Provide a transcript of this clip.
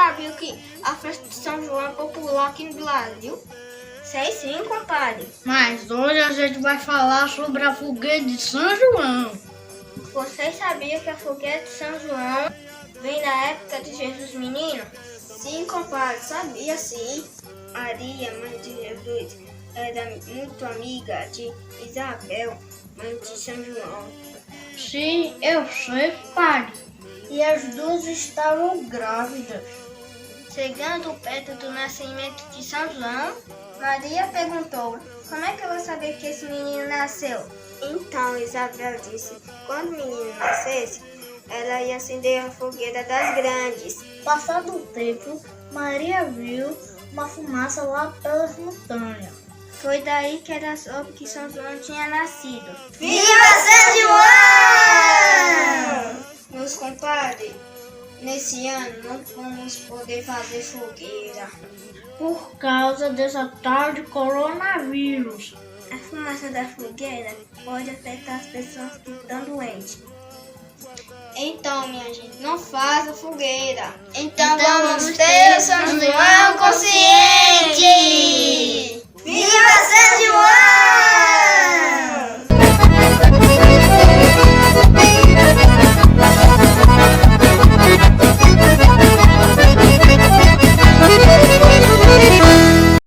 sabia que a festa de São João é popular aqui no Brasil? Sei sim, compadre. Mas hoje a gente vai falar sobre a fogueira de São João. Vocês sabiam que a fogueira de São João vem da época de Jesus Menino? Sim, compadre, sabia sim. Maria, mãe de Jesus, era muito amiga de Isabel, mãe de São João. Sim, eu sei, padre. E as duas estavam grávidas. Chegando perto do nascimento de São João, Maria perguntou: como é que eu vou saber que esse menino nasceu? Então Isabel disse: quando o menino nascesse, ela ia acender a fogueira das grandes. Passado o tempo, Maria viu uma fumaça lá pelas montanhas. Foi daí que ela soube que São João tinha nascido. Viva São João! Meus compadres, nesse ano não vamos poder fazer fogueira. Por causa dessa tal de coronavírus. A fumaça da fogueira pode afetar as pessoas que estão doentes. Então, minha gente, não faça fogueira. Então vamos ter o São João consciente! Viva São João!